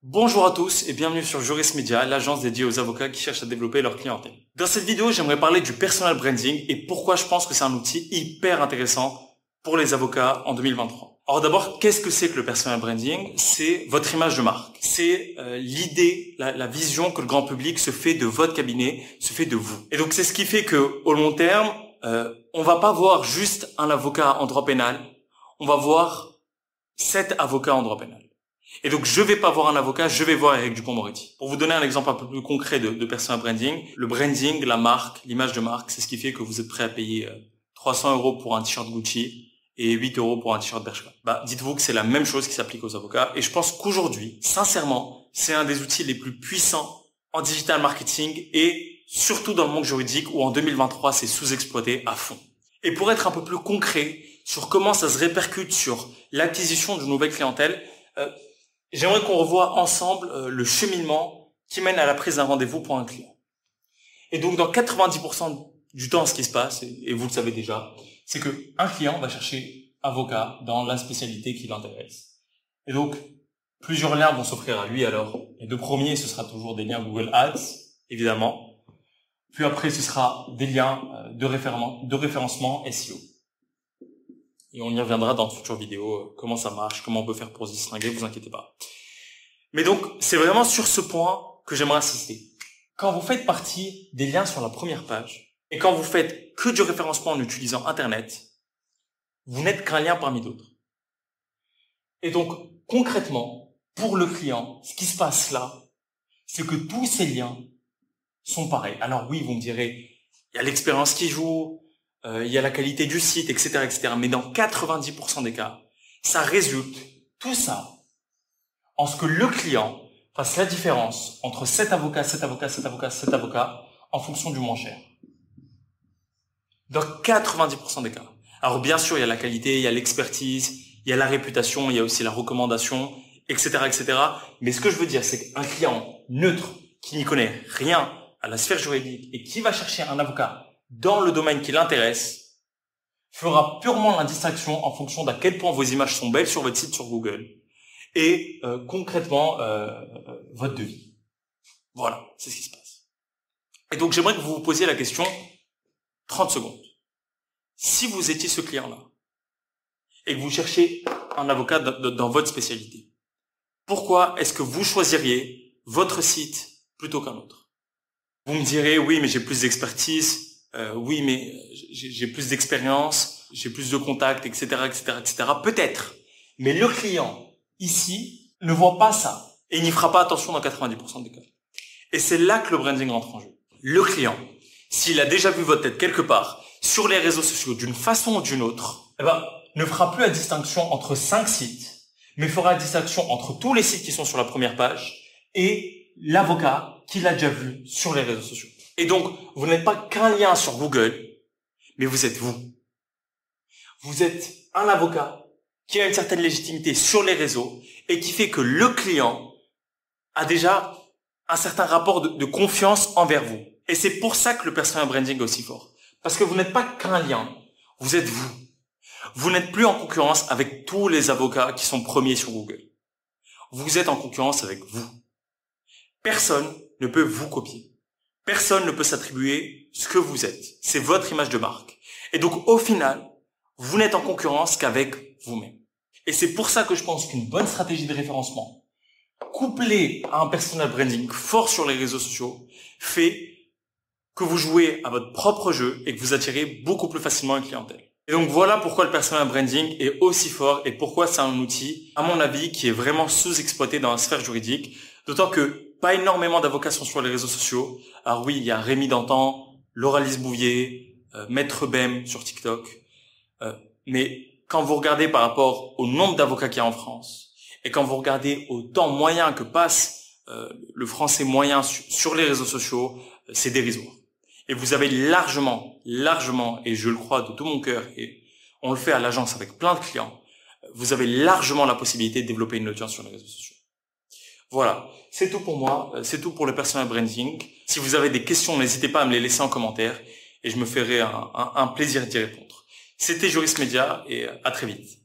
Bonjour à tous et bienvenue sur Juris Media, l'agence dédiée aux avocats qui cherchent à développer leur clientèle. Dans cette vidéo, j'aimerais parler du personal branding et pourquoi je pense que c'est un outil hyper intéressant pour les avocats en 2023. Alors d'abord, qu'est-ce que c'est que le personal branding? C'est votre image de marque. C'est l'idée, la vision que le grand public se fait de votre cabinet, se fait de vous. Et donc c'est ce qui fait que au long terme, on va pas voir juste un avocat en droit pénal, on va voir 7 avocats en droit pénal. Et donc, je vais pas voir un avocat, je vais voir Eric Dupond-Moretti. Pour vous donner un exemple un peu plus concret de personal branding, le branding, la marque, l'image de marque, c'est ce qui fait que vous êtes prêt à payer 300 € pour un t-shirt Gucci et 8 € pour un t-shirt Bershka. Dites-vous que c'est la même chose qui s'applique aux avocats. Et je pense qu'aujourd'hui, sincèrement, c'est un des outils les plus puissants en digital marketing et surtout dans le monde juridique où en 2023, c'est sous-exploité à fond. Et pour être un peu plus concret sur comment ça se répercute sur l'acquisition d'une nouvelle clientèle, j'aimerais qu'on revoie ensemble le cheminement qui mène à la prise d'un rendez-vous pour un client. Et donc, dans 90% du temps, ce qui se passe, et vous le savez déjà, c'est que un client va chercher avocat dans la spécialité qui l'intéresse. Et donc, plusieurs liens vont s'offrir à lui. Alors, les deux premiers, ce sera toujours des liens Google Ads, évidemment. Puis après, ce sera des liens de référencement SEO. Et on y reviendra dans de futures vidéos, comment ça marche, comment on peut faire pour se distinguer, vous inquiétez pas. Mais donc, c'est vraiment sur ce point que j'aimerais insister. Quand vous faites partie des liens sur la première page, et quand vous faites que du référencement en utilisant Internet, vous n'êtes qu'un lien parmi d'autres. Et donc, concrètement, pour le client, ce qui se passe là, c'est que tous ces liens sont pareils. Alors oui, vous me direz, il y a l'expérience qui joue, il y a la qualité du site, etc., etc. Mais dans 90% des cas, ça résulte, tout ça, en ce que le client fasse la différence entre cet avocat, cet avocat, cet avocat, cet avocat, en fonction du moins cher. Dans 90% des cas. Alors bien sûr, il y a la qualité, il y a l'expertise, il y a la réputation, il y a aussi la recommandation, etc., etc. Mais ce que je veux dire, c'est qu'un client neutre, qui n'y connaît rien à la sphère juridique et qui va chercher un avocat dans le domaine qui l'intéresse, fera purement la distinction en fonction d'à quel point vos images sont belles sur votre site sur Google et concrètement votre devis. Voilà, c'est ce qui se passe. Et donc j'aimerais que vous vous posiez la question 30 secondes. Si vous étiez ce client-là et que vous cherchez un avocat dans votre spécialité, pourquoi est-ce que vous choisiriez votre site plutôt qu'un autre? Vous me direz, oui, mais j'ai plus d'expertise. Oui, mais j'ai plus d'expérience, j'ai plus de contacts, etc., etc., etc. Peut-être. Mais le client, ici, ne voit pas ça. Et il n'y fera pas attention dans 90% des cas. Et c'est là que le branding entre en jeu. Le client, s'il a déjà vu votre tête quelque part, sur les réseaux sociaux, d'une façon ou d'une autre, ne fera plus la distinction entre 5 sites, mais fera la distinction entre tous les sites qui sont sur la première page et l'avocat qui l'a déjà vu sur les réseaux sociaux. Et donc, vous n'êtes pas qu'un lien sur Google, mais vous êtes vous. Vous êtes un avocat qui a une certaine légitimité sur les réseaux et qui fait que le client a déjà un certain rapport de confiance envers vous. Et c'est pour ça que le personal branding est aussi fort. Parce que vous n'êtes pas qu'un lien, vous êtes vous. Vous n'êtes plus en concurrence avec tous les avocats qui sont premiers sur Google. Vous êtes en concurrence avec vous. Personne ne peut vous copier. Personne ne peut s'attribuer ce que vous êtes. C'est votre image de marque. Et donc, au final, vous n'êtes en concurrence qu'avec vous-même. Et c'est pour ça que je pense qu'une bonne stratégie de référencement, couplée à un personal branding fort sur les réseaux sociaux, fait que vous jouez à votre propre jeu et que vous attirez beaucoup plus facilement une clientèle. Et donc, voilà pourquoi le personal branding est aussi fort et pourquoi c'est un outil, à mon avis, qui est vraiment sous-exploité dans la sphère juridique. D'autant que pas énormément d'avocats sont sur les réseaux sociaux. Alors oui, il y a Rémi Dantan, Laura-Lise Bouvier, Maître Bem sur TikTok. Mais quand vous regardez par rapport au nombre d'avocats qu'il y a en France, et quand vous regardez au temps moyen que passe le français moyen sur les réseaux sociaux, c'est dérisoire. Et vous avez largement, et je le crois de tout mon cœur, et on le fait à l'agence avec plein de clients, vous avez largement la possibilité de développer une audience sur les réseaux sociaux. Voilà, c'est tout pour moi, c'est tout pour le personal branding. Si vous avez des questions, n'hésitez pas à me les laisser en commentaire et je me ferai un plaisir d'y répondre. C'était Juris Media et à très vite.